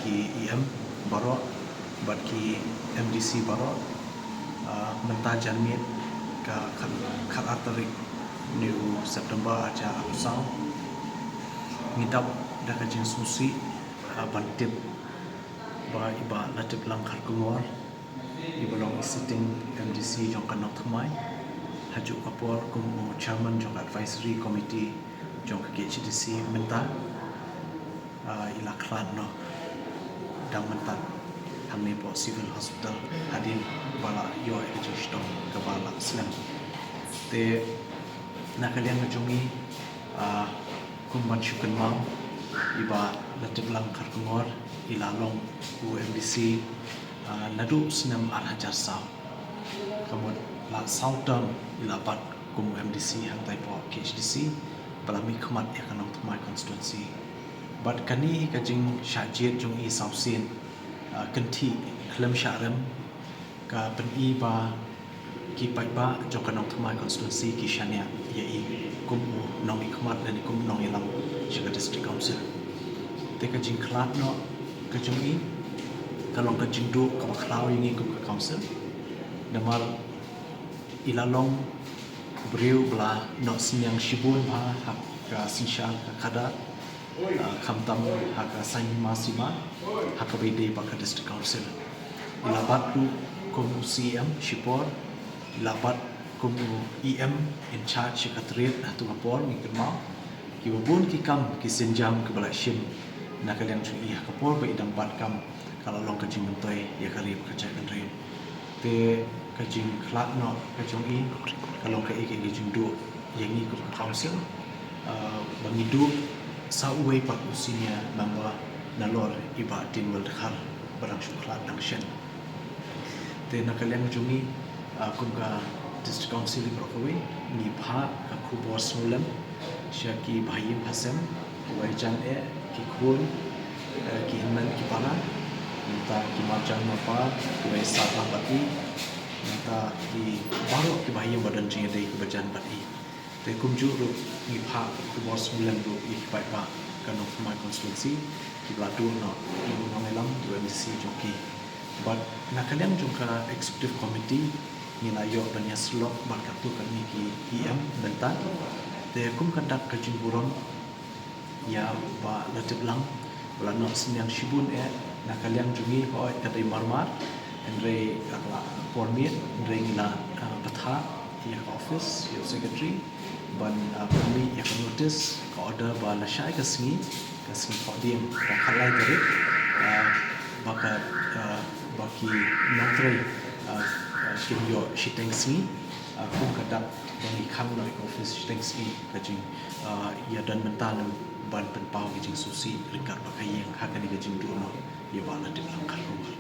ki EM Barok bat ki MDC Barok mentah janmit ka khat tarik new September aja usau ngidap da ka jing susi bantip ba iba latip lang khar kungor ibalong sitting MDC jong kanok thamai haju kapor kumu chairman jong advisory committee jong ka KHDC mentah ila klan no dang mentah hamni po civil hospital hadin bala yo education ka bala slam te nakalian majungi kumban syukan mau iba latip lang khar kungor ila long UMDC nadu senam arhajar saw kamut la sautam ila bat kum MDC hang tai po KHDC palami khmat ekanong thamai constituency bat kani kajing syajit jong i sausin kenti khlem syaram ka pen i ba ki pai ba jong kanong thamai constituency ki syania ye i kum nong i khmat dan kum nong ilam Syaka district council te kajing khlat no kajung i kalong kajing du ka khlau ini kum ka council damal ilalong beriu bela no sinyang shibun ba hak ka sinsha ka kada khamtam hak ka sanyma sima hak ka bede ba ka district council ilabat tu kum CM shipor ilabat kum EM in charge secretariat hatu kapor ni kemau ki bun ki kam ki senjam ke bala shim nakalian chu i hak kapor ba idang bat kam kalau long kajing mentoi ya karib kerja kan te kajing khlat no kajong i kalau ka ik kajing du yang i ku council bangidu sa uwei pak usinya namba nalor iba tin world khar barang syuklat nang shen te nakalian jungi kum ka district council i brokawei ni bha ka khu bos mulam syaki bhayim hasem waijan ki khun ki hinman ki pala minta ki marjan mapa ki sabah bati minta ki baru ki bahaya badan jeng dai ki bajan bati te kumju ru ni pha ki bos mulan ru ki pai pa kan of my constituency ki bladu no ki nongelam UMC joki but nakalian juga executive committee ni layo banya slot barkatu kan ni ki EM bentan te kum kandak kajin buron ya ba latib lang wala no sinyang shibun nakalian jungi hoi kadai marmar andre akla pormit andre ngila patha ya office ya secretary ban permi ya notice ka order ba la syai ka singi podium ka khalai dari baka baki notray kim yo shiteng singi ku kadak bangi kham noi office shiteng singi kajing ya dan mentanam ban penpau kajing susi ringkar pakai yang hakani kajing duno ya bala di belakang rumah